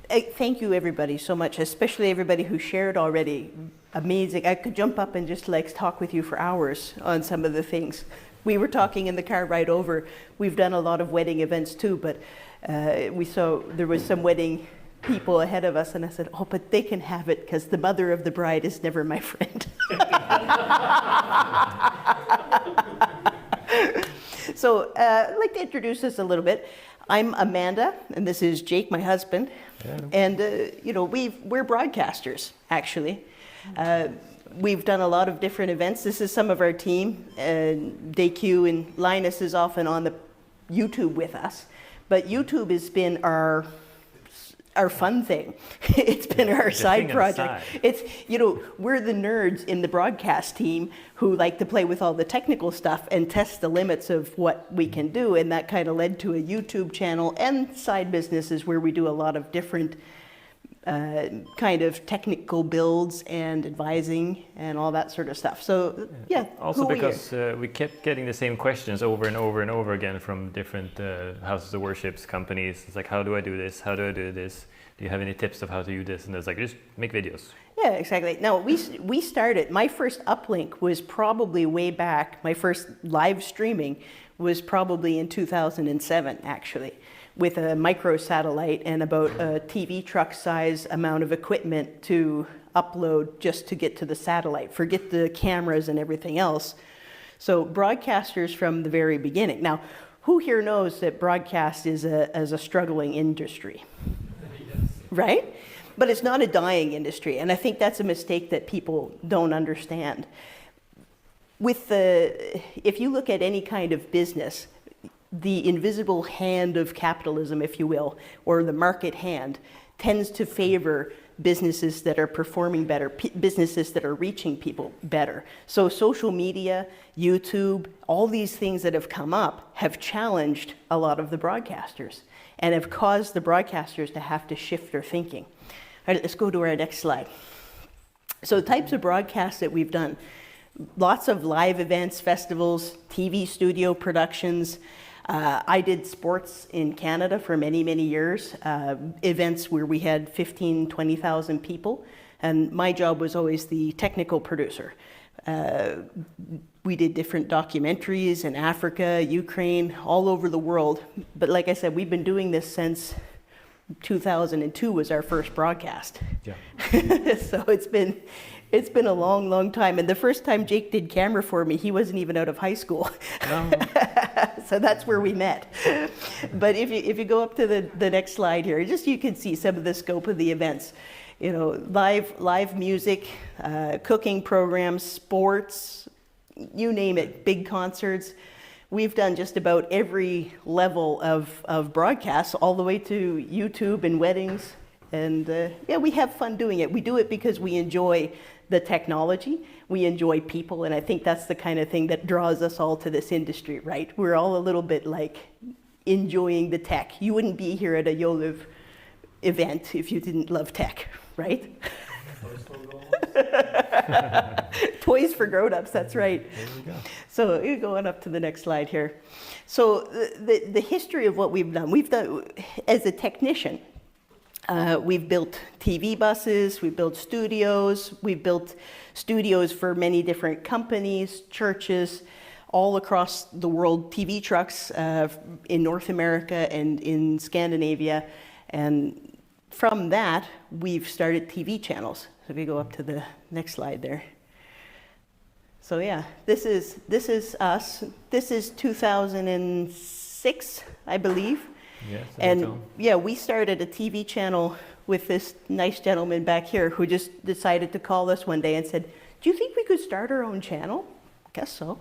Thank you everybody so much, especially everybody who shared already. Amazing. I could jump up and just like talk with you for hours on some of the things. We were talking in the car ride over. We've done a lot of wedding events too, but we saw there was some wedding people ahead of us, and I said, oh, but they can have it because the mother of the bride is never my friend. So I'd like to introduce us a little bit. I'm Amanda, and this is Jake, my husband. Yeah. And we're broadcasters, actually. We've done a lot of different events. This is some of our team. DQ and Linus is often on the YouTube with us. But YouTube has been our fun thing. It's been our side project. It's, we're the nerds in the broadcast team who like to play with all the technical stuff and test the limits of what we can do. And that kind of led to a YouTube channel and side businesses where we do a lot of different kind of technical builds and advising and all that sort of stuff. So yeah. Also because we kept getting the same questions over and over and over again from different houses of worships, companies. It's like, how do I do this? How do I do this? Do you have any tips of how to do this? And it's like, just make videos. Yeah, exactly. Now we started, my first uplink was probably way back, my first live streaming was probably in 2007 actually, with a micro satellite and about a TV truck size amount of equipment to upload just to get to the satellite. Forget the cameras and everything else. So broadcasters from the very beginning. Now, who here knows that broadcast is a struggling industry? Yes. Right? But it's not a dying industry, and I think that's a mistake that people don't understand. If you look at any kind of business, the invisible hand of capitalism, if you will, or the market hand, tends to favor businesses that are performing better, businesses that are reaching people better. So social media, YouTube, all these things that have come up have challenged a lot of the broadcasters and have caused the broadcasters to have to shift their thinking. All right, let's go to our next slide. So the types of broadcasts that we've done, lots of live events, festivals, TV studio productions. I did sports in Canada for many, many years, events where we had 15, 20,000 people, and my job was always the technical producer. We did different documentaries in Africa, Ukraine, all over the world. But like I said, we've been doing this since 2002 was our first broadcast. Yeah. So it's been a long, long time. And the first time Jake did camera for me, he wasn't even out of high school. No. So that's where we met. But if you go up to the next slide here, just you can see some of the scope of the events. Live music, cooking programs, sports, you name it, big concerts. We've done just about every level of broadcasts, all the way to YouTube and weddings. And we have fun doing it. We do it because we enjoy the technology, we enjoy people, and I think that's the kind of thing that draws us all to this industry, right? We're all a little bit like enjoying the tech. You wouldn't be here at a YoloLiv event if you didn't love tech, right? Toys for grown-ups, that's right. There we go. So you're going up to the next slide here. So the history of what we've done as a technician, we've built TV buses, we've built studios, we've built studios for many different companies, churches, all across the world, TV trucks in North America and in Scandinavia. And from that, we've started TV channels. So if you go up to the next slide there. So yeah, this is us. This is 2006, I believe. Yes, and yeah, we started a TV channel with this nice gentleman back here who just decided to call us one day and said, do you think we could start our own channel? Guess so.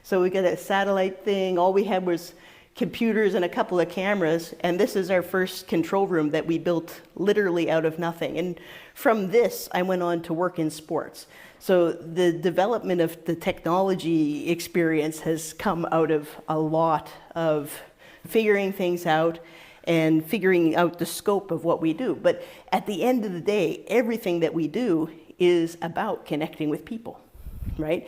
So we got a satellite thing. All we had was computers and a couple of cameras, and this is our first control room that we built literally out of nothing. And from this, I went on to work in sports. So the development of the technology experience has come out of a lot of figuring things out and figuring out the scope of what we do. But at the end of the day, everything that we do is about connecting with people, right?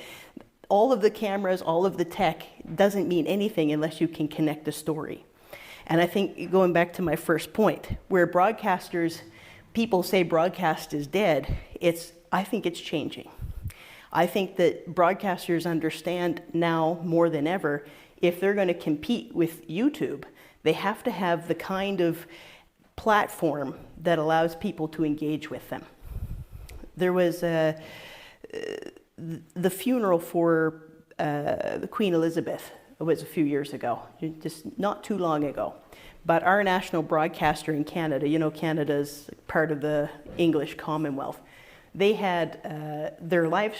All of the cameras, all of the tech doesn't mean anything unless you can connect a story. And I think going back to my first point, where people say broadcast is dead, I think it's changing. I think that broadcasters understand now more than ever, if they're going to compete with YouTube, they have to have the kind of platform that allows people to engage with them. There was the funeral for Queen Elizabeth. It was a few years ago, just not too long ago. But our national broadcaster in Canada, Canada's part of the English Commonwealth, they had their live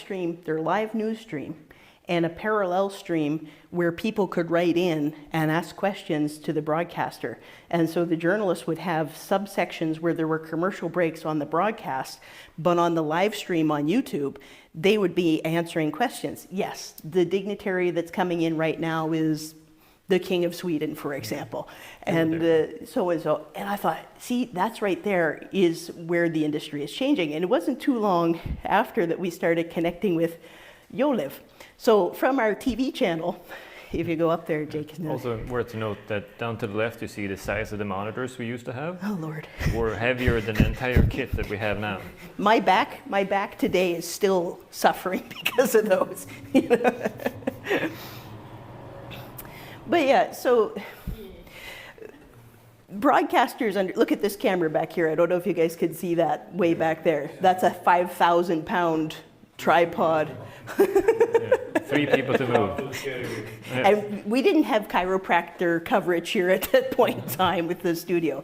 news stream, and a parallel stream where people could write in and ask questions to the broadcaster. And so the journalists would have subsections where there were commercial breaks on the broadcast, but on the live stream on YouTube, they would be answering questions. Yes, the dignitary that's coming in right now is the King of Sweden, for example, and so and so. And I thought, see, that's right there is where the industry is changing. And it wasn't too long after that we started connecting with YoloLiv. So from our TV channel, if you go up there, Jake. Also worth to note that down to the left you see the size of the monitors we used to have. Oh Lord. Were heavier than the entire kit that we have now. My back today is still suffering because of those. But yeah, so broadcasters look at this camera back here. I don't know if you guys could see that way back there. That's a 5,000 pound tripod. 3 people to move. And we didn't have chiropractor coverage here at that point in time with the studio.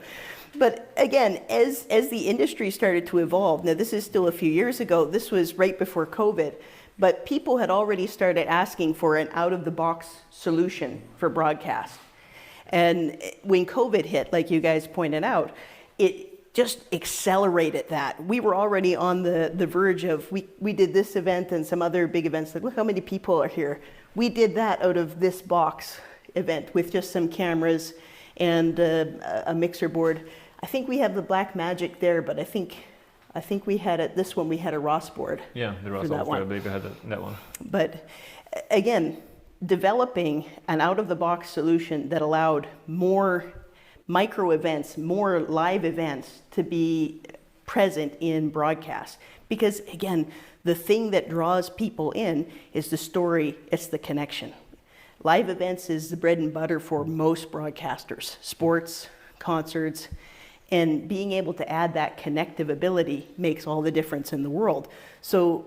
But again, as the industry started to evolve, now this is still a few years ago, this was right before COVID, but people had already started asking for an out-of-the-box solution for broadcast. And when COVID hit, like you guys pointed out, it just accelerated that. We were already on the verge of, we did this event and some other big events, like look how many people are here. We did that out of this box event with just some cameras and a mixer board. I think we have the Black Magic there, but I think we had at this one we had a Ross board. Yeah, the Ross board. I believe we had that one. But again, developing an out-of-the-box solution that allowed more micro events, more live events to be present in broadcast. Because again, the thing that draws people in is the story, it's the connection. Live events is the bread and butter for most broadcasters, sports, concerts, and being able to add that connective ability makes all the difference in the world. So,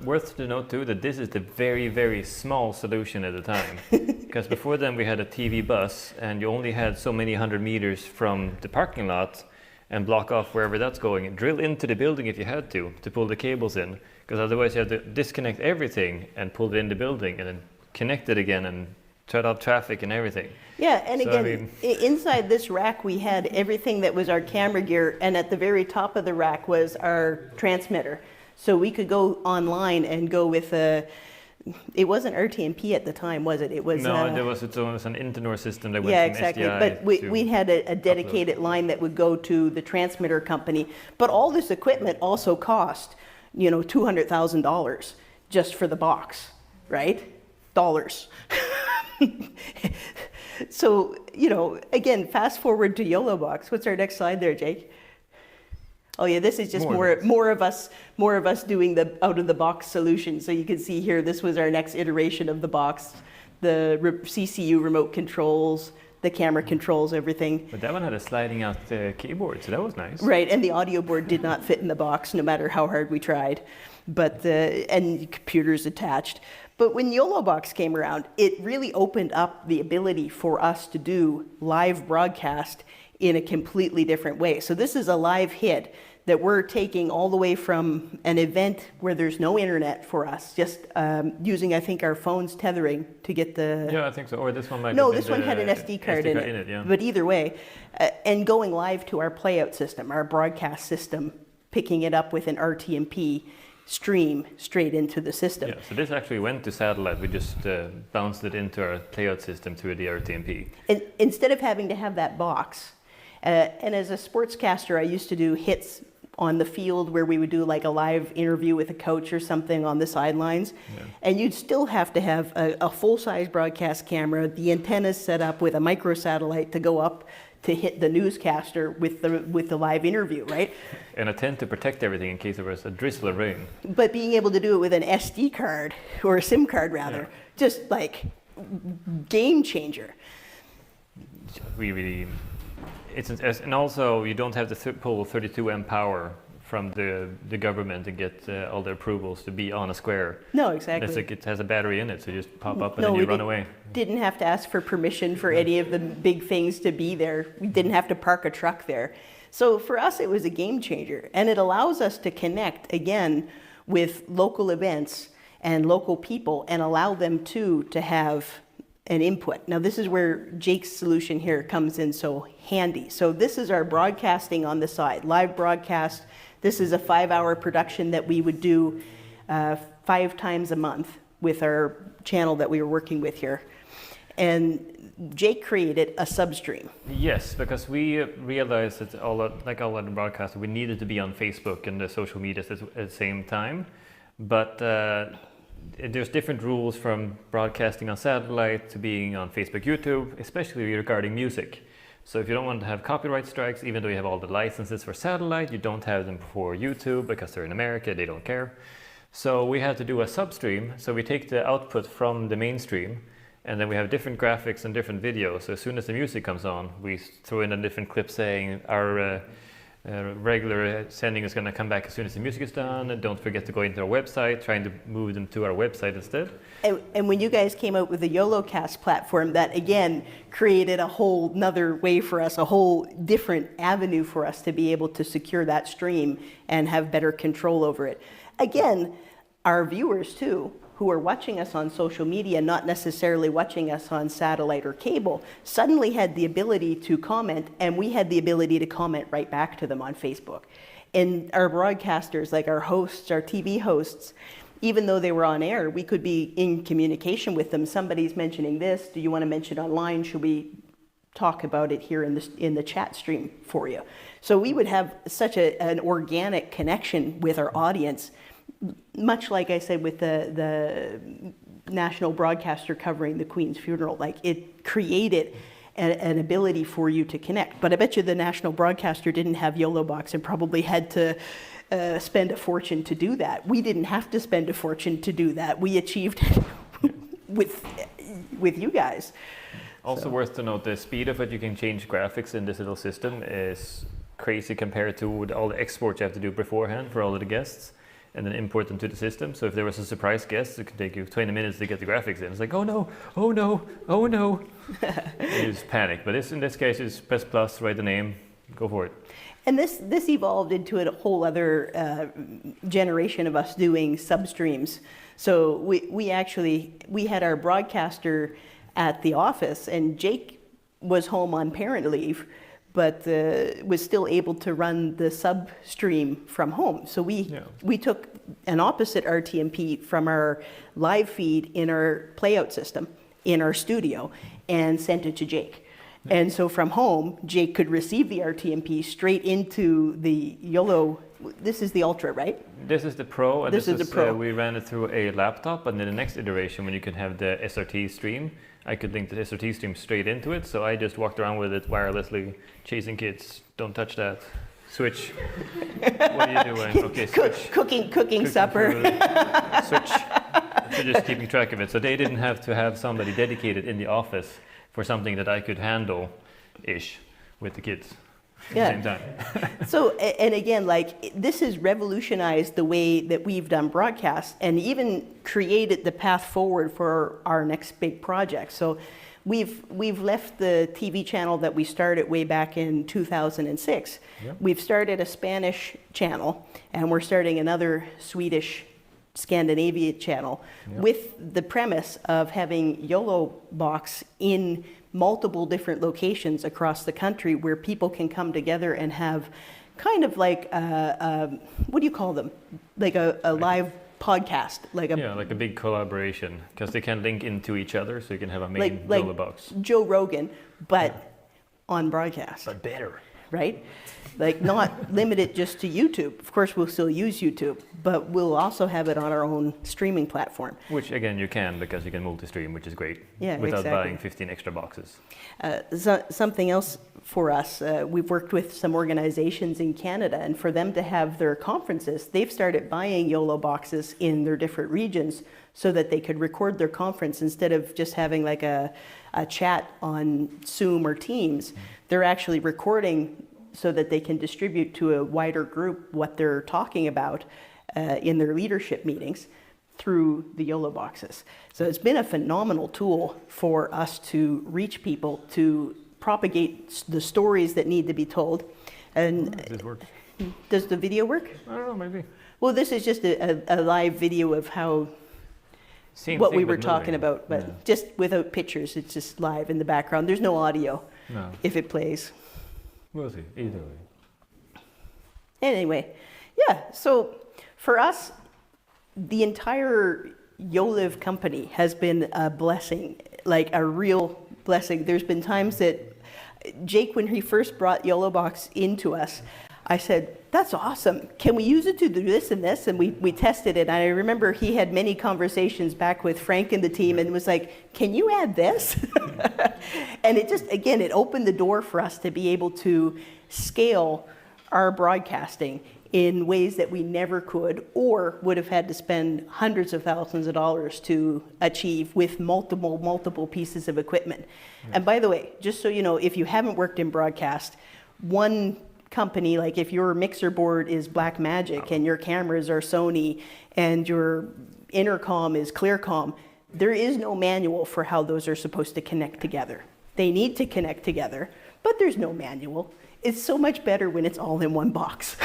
worth to note too that this is the very, very small solution at the time. Because before then we had a TV bus and you only had so many 100 meters from the parking lot and block off wherever that's going and drill into the building if you had to pull the cables in. Because otherwise you have to disconnect everything and pull it in the building and then connect it again and shut off traffic and everything. Yeah, and so, again, inside this rack we had everything that was our camera gear, and at the very top of the rack was our transmitter. So we could go online and go with it wasn't RTMP at the time, was it? It was it was an Internor system that went yeah, from exactly. SDI But we had a dedicated line that would go to the transmitter company. But all this equipment also cost, $200,000 just for the box, right? Dollars. So, again, fast forward to YoloBox. What's our next slide there, Jake? Oh yeah, this is just more of us doing the out-of-the-box solution. So you can see here, this was our next iteration of the box, the CCU remote controls, the camera controls, everything. But that one had a sliding out keyboard, so that was nice. Right, and the audio board did not fit in the box, no matter how hard we tried. But and computers attached. But when YoloBox came around, it really opened up the ability for us to do live broadcast in a completely different way. So this is a live hit that we're taking all the way from an event where there's no internet for us, just using, I think, our phone's tethering to get the... Yeah, I think so. Or this one might No, this one had an SD card in it. Yeah. But either way, and going live to our playout system, our broadcast system, picking it up with an RTMP stream straight into the system. Yeah, so this actually went to satellite. We just bounced it into our playout system through the RTMP. And instead of having to have that box, and as a sportscaster, I used to do hits on the field where we would do like a live interview with a coach or something on the sidelines. Yeah. And you'd still have to have a full-size broadcast camera, the antennas set up with a microsatellite to go up to hit the newscaster with the live interview, right? And a tent to protect everything in case there was a drizzle of rain. But being able to do it with an SD card, or a SIM card rather, just like game changer. Really, and also you don't have to pull 32 amp power from the government to get all the approvals to be on a square. No, exactly. It's like it has a battery in it, so you just pop up and then you run away. Didn't have to ask for permission for any of the big things to be there. We didn't have to park a truck there. So for us, it was a game changer. And it allows us to connect, again, with local events and local people and allow them to have an input. Now this is where Jake's solution here comes in so handy. So this is our broadcasting on the side, live broadcast. This is a 5-hour production that we would do 5 times a month with our channel that we were working with here. And Jake created a substream. Yes, because we realized that like all other broadcasters, we needed to be on Facebook and the social media at the same time. But there's different rules from broadcasting on satellite to being on Facebook, YouTube, especially regarding music. So if you don't want to have copyright strikes, even though you have all the licenses for satellite, you don't have them for YouTube because they're in America, they don't care. So we had to do a substream. So we take the output from the mainstream, and then we have different graphics and different videos. So as soon as the music comes on, we throw in a different clip saying our regular sending is going to come back as soon as the music is done, and don't forget to go into our website, trying to move them to our website instead. And when you guys came out with the YoloCast platform, that again created a whole nother way for us, a whole different avenue for us to be able to secure that stream and have better control over it. Again, our viewers too, who are watching us on social media, not necessarily watching us on satellite or cable, suddenly had the ability to comment, and we had the ability to comment right back to them on Facebook. And our broadcasters, like our hosts, our TV hosts, even though they were on air, we could be in communication with them. Somebody's mentioning this, do you want to mention it online? Should we talk about it here in the chat stream for you? So we would have such an organic connection with our audience, much like I said with the national broadcaster covering the Queen's funeral. Like, it created an ability for you to connect. But I bet you the national broadcaster didn't have YoloBox and probably had to spend a fortune to do that. We didn't have to spend a fortune to do that. We achieved it with you guys. Also worth to note, the speed of it you can change graphics in this little system is crazy compared to all the exports you have to do beforehand for all of the guests, and then import them to the system. So if there was a surprise guest, it could take you 20 minutes to get the graphics in. It's like, oh no, oh no, oh no. You just panic. But in this case, you just press plus, write the name, go for it. And this evolved into a whole other generation of us doing substreams. So we had our broadcaster at the office, and Jake was home on parent leave, but was still able to run the substream from home. So we took an opposite RTMP from our live feed in our playout system in our studio and sent it to Jake. Yeah. And so from home, Jake could receive the RTMP straight into the YOLO. This is the Ultra, right? This is the Pro, and this is the Pro. We ran it through a laptop, and then the next iteration, when you can have the SRT stream, I could link the SRT stream straight into it. So I just walked around with it wirelessly, chasing kids. Don't touch that. Switch. What are you doing? Okay, switch. Cooking supper. Switch. So just keeping track of it. So they didn't have to have somebody dedicated in the office for something that I could handle-ish with the kids. At the same time. So, and again, like, this has revolutionized the way that we've done broadcast and even created the path forward for our next big project. So we've left the TV channel that we started way back in 2006. Yep. We've started a Spanish channel, and we're starting another Swedish Scandinavia channel, yep, with the premise of having YoloBox in multiple different locations across the country where people can come together and have kind of like what do you call them? Like a live podcast, like a big collaboration, because they can link into each other, so you can have a main YoloBox. Joe Rogan, but on broadcast. But better. right? Like not limit it just to YouTube. Of course, we'll still use YouTube, but we'll also have it on our own streaming platform. Which again, you can, because you can multi-stream, which is great. Yeah, without exactly. buying 15 extra boxes. Something else for us, we've worked with some organizations in Canada, and for them to have their conferences, they've started buying YoloBoxes in their different regions so that they could record their conference instead of just having like a chat on Zoom or Teams. They're actually recording so that they can distribute to a wider group what they're talking about in their leadership meetings through the YoloBoxes. So it's been a phenomenal tool for us to reach people, to propagate the stories that need to be told. And This works. does the video work? I don't know, maybe. Well, this is just a live video of how Same what thing, we were but talking moving. about, but just without pictures. It's just live in the background. There's no audio No, if it plays. we'll see. Either way. Anyway, yeah, so for us, the entire YoloLiv company has been a blessing, like a real blessing. There's been times that Jake, when he first brought YoloBox into us, I said, that's awesome. Can we use it to do this and this? And we tested it. And I remember he had many conversations back with Frank and the team and was like, can you add this? And it just, again, it opened the door for us to be able to scale our broadcasting in ways that we never could or would have had to spend hundreds of thousands of dollars to achieve with multiple pieces of equipment. Yeah. And by the way, just so you know, if you haven't worked in broadcast, one company, like if your mixer board is Blackmagic and your cameras are Sony and your intercom is Clearcom, there is no manual for how those are supposed to connect together. They need to connect together, but there's no manual. It's so much better when it's all in one box.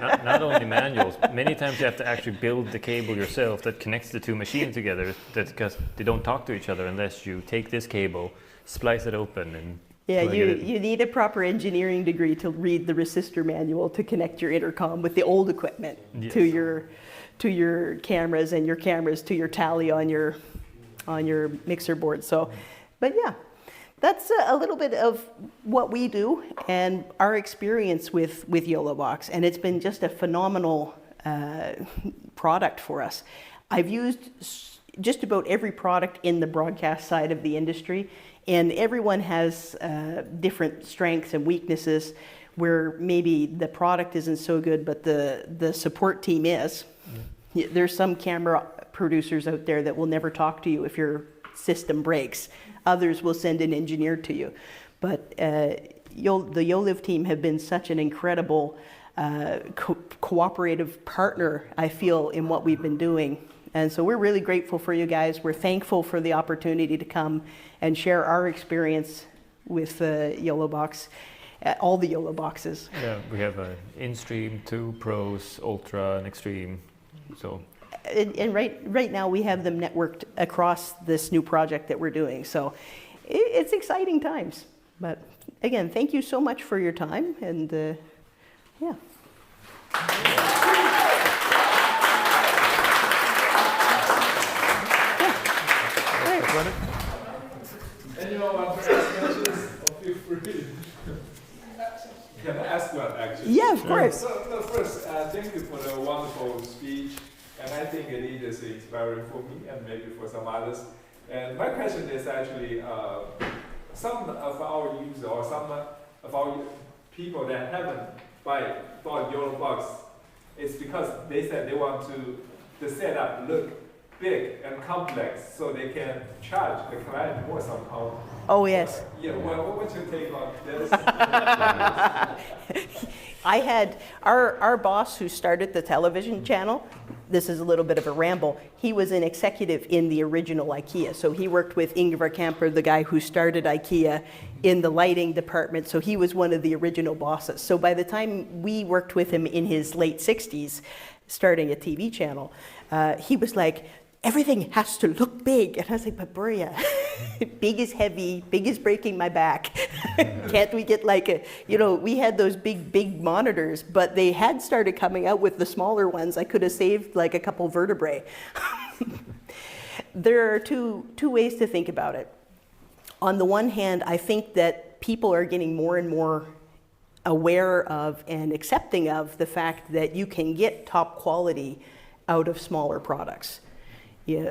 not only manuals, many times you have to actually build the cable yourself that connects the two machines together, that's because they don't talk to each other unless you take this cable, splice it open, and yeah, you need a proper engineering degree to read the resistor manual to connect your intercom with the old equipment. Yes. to your cameras and your cameras to your tally on your mixer board. So, but yeah. That's a little bit of what we do and our experience with YoloBox, and it's been just a phenomenal product for us. I've used just about every product in the broadcast side of the industry, and everyone has different strengths and weaknesses where maybe the product isn't so good, but the support team is. Yeah. There's some camera producers out there that will never talk to you if your system breaks. Others will send an engineer to you. But the YoloLiv team have been such an incredible cooperative partner, I feel, in what we've been doing. And so we're really grateful for you guys. We're thankful for the opportunity to come and share our experience with YoloBox, all the YoloBoxes. Yeah, we have InStream, 2 Pros, Ultra, and Extreme. So. And right now we have them networked across this new project that we're doing. So it's exciting times. But again, thank you so much for your time. And yeah. And you know what, feel free. Can I ask one actually? Yeah, of course. So first, thank you for the wonderful speech. And I think it is inspiring for me and maybe for some others. And my question is actually, some of our users or some of our people that haven't bought YoloBox, it's because they said they want the setup look big and complex so they can charge the client more somehow. Oh, yes. Yeah, well, what's your take on this? I had our boss who started the television channel. This is a little bit of a ramble. He was an executive in the original IKEA. So he worked with Ingvar Kamprad, the guy who started IKEA, in the lighting department. So he was one of the original bosses. So by the time we worked with him in his late 60s, starting a TV channel, he was like, everything has to look big. And I was like, but Buria, big is heavy, big is breaking my back. Can't we get like we had those big monitors, but they had started coming out with the smaller ones. I could have saved like a couple vertebrae. There are two ways to think about it. On the one hand, I think that people are getting more and more aware of and accepting of the fact that you can get top quality out of smaller products. Yeah,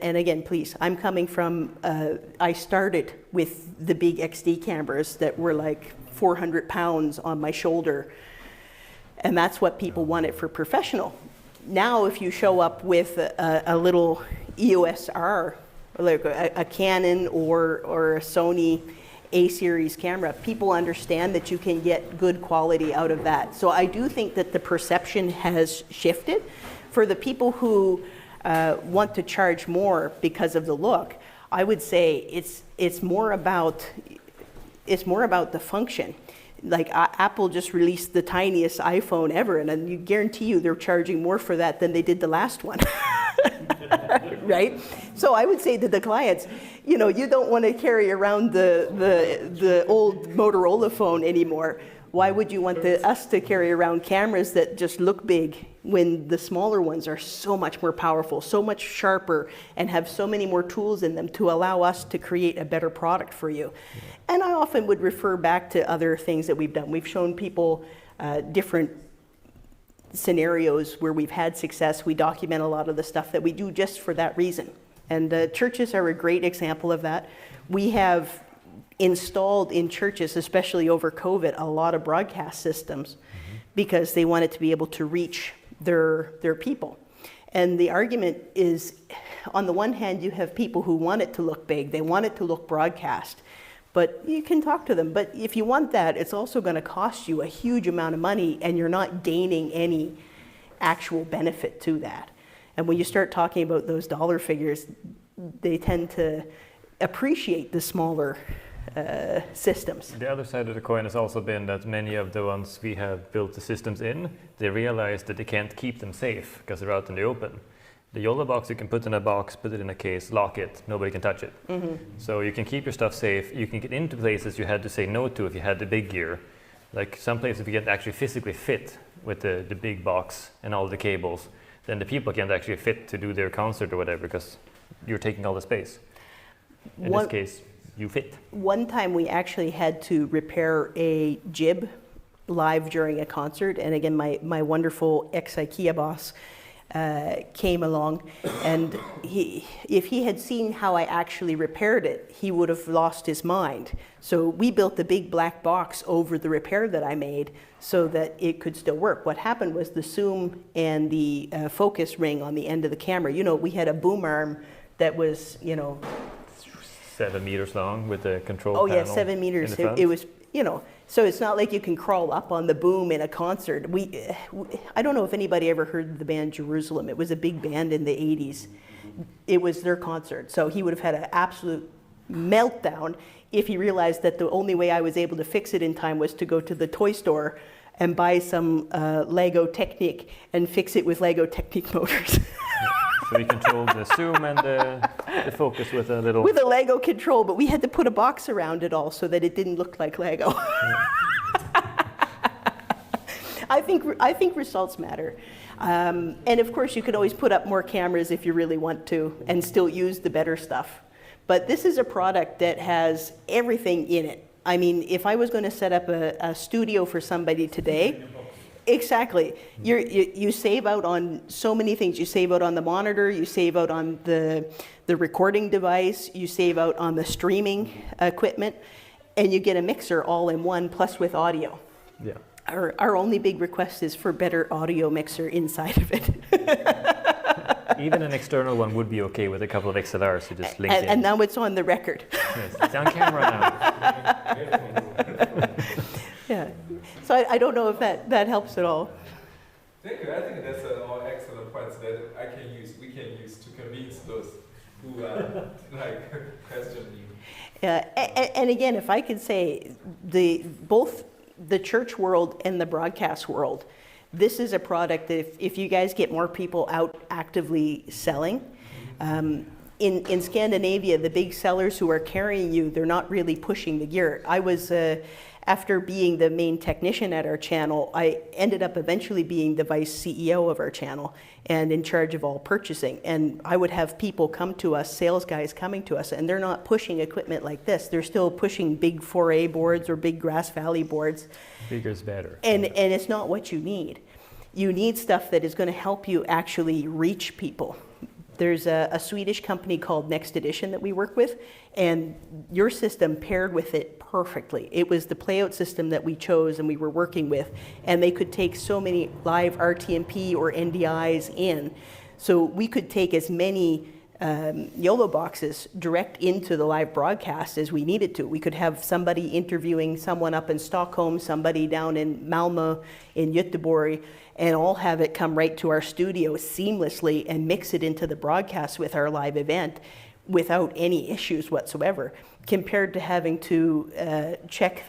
and again, please, I'm coming from, I started with the big XD cameras that were like 400 pounds on my shoulder, and that's what people wanted for professional. Now, if you show up with a little EOS R, like a Canon or a Sony A-series camera, people understand that you can get good quality out of that. So I do think that the perception has shifted. For the people who want to charge more because of the look, I would say it's more about the function. Like Apple just released the tiniest iPhone ever, and you guarantee you they're charging more for that than they did the last one. Right? So I would say to the clients, you don't want to carry around the old Motorola phone anymore. Why would you want us to carry around cameras that just look big when the smaller ones are so much more powerful, so much sharper, and have so many more tools in them to allow us to create a better product for you? And I often would refer back to other things that we've done. We've shown people different scenarios where we've had success. We document a lot of the stuff that we do just for that reason. And churches are a great example of that. We have installed in churches, especially over COVID, a lot of broadcast systems because they wanted to be able to reach their people. And the argument is, on the one hand, you have people who want it to look big, they want it to look broadcast, but you can talk to them. But if you want that, it's also going to cost you a huge amount of money, and you're not gaining any actual benefit to that. And when you start talking about those dollar figures, they tend to appreciate the smaller systems. The other side of the coin has also been that many of the ones we have built the systems in, they realize that they can't keep them safe because they're out in the open. The YoloBox you can put in a box, put it in a case, lock it, nobody can touch it. So you can keep your stuff safe. You can get into places you had to say no to if you had the big gear. Like some places you can't actually physically fit with the big box and all the cables, then the people can't actually fit to do their concert or whatever because you're taking all the space. In this case, you fit. One time we actually had to repair a jib live during a concert, and again my wonderful ex-IKEA boss came along, and if he had seen how I actually repaired it, he would have lost his mind. So we built the big black box over the repair that I made so that it could still work. What happened was the zoom and the focus ring on the end of the camera, we had a boom arm that was, 7 meters long with the control panel. Oh yeah, 7 meters. It was, so it's not like you can crawl up on the boom in a concert. I don't know if anybody ever heard the band Jerusalem. It was a big band in the 80s. It was their concert. So he would have had an absolute meltdown if he realized that the only way I was able to fix it in time was to go to the toy store and buy some Lego Technic and fix it with Lego Technic motors. So we controlled the zoom and the focus with a little... With a Lego control, but we had to put a box around it all so that it didn't look like Lego. I think results matter. And of course, you can always put up more cameras if you really want to and still use the better stuff. But this is a product that has everything in it. I mean, if I was going to set up a studio for somebody today... Exactly. You save out on so many things. You save out on the monitor, you save out on the recording device, you save out on the streaming equipment, and you get a mixer all in one, plus with audio. Yeah. Our only big request is for better audio mixer inside of it. Even an external one would be okay with a couple of XLRs to just link in. And now it's on the record. Yes, it's on camera now. Yeah. So I don't know if that helps at all. Thank you. I think that's all excellent points that we can use to convince those who question you. And again, if I could say, both the church world and the broadcast world, this is a product that if you guys get more people out actively selling, in Scandinavia, the big sellers who are carrying you, they're not really pushing the gear. I was, after being the main technician at our channel, I ended up eventually being the vice CEO of our channel and in charge of all purchasing. And I would have people come to us, sales guys coming to us, and they're not pushing equipment like this. They're still pushing big 4A boards or big Grass Valley boards. Bigger is better. And it's not what you need. You need stuff that is going to help you actually reach people. There's a Swedish company called Next Edition that we work with, and your system paired with it perfectly. It was the playout system that we chose and we were working with, and they could take so many live RTMP or NDIs in. So we could take as many YoloBoxes direct into the live broadcast as we needed to. We could have somebody interviewing someone up in Stockholm, somebody down in Malmö, in Göteborg, and all have it come right to our studio seamlessly and mix it into the broadcast with our live event without any issues whatsoever, compared to having to check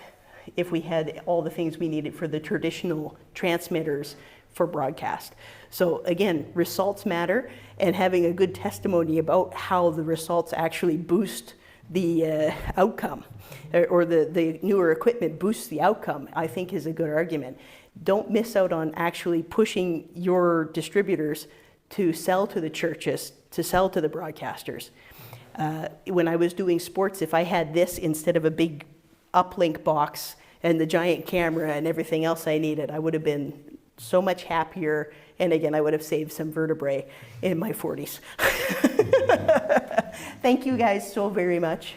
if we had all the things we needed for the traditional transmitters for broadcast. So again, results matter, and having a good testimony about how the results actually boost the outcome, or the newer equipment boosts the outcome, I think is a good argument. Don't miss out on actually pushing your distributors to sell to the churches, to sell to the broadcasters. When I was doing sports, if I had this instead of a big uplink box and the giant camera and everything else I needed, I would have been so much happier, and again, I would have saved some vertebrae in my 40s. Thank you guys so very much.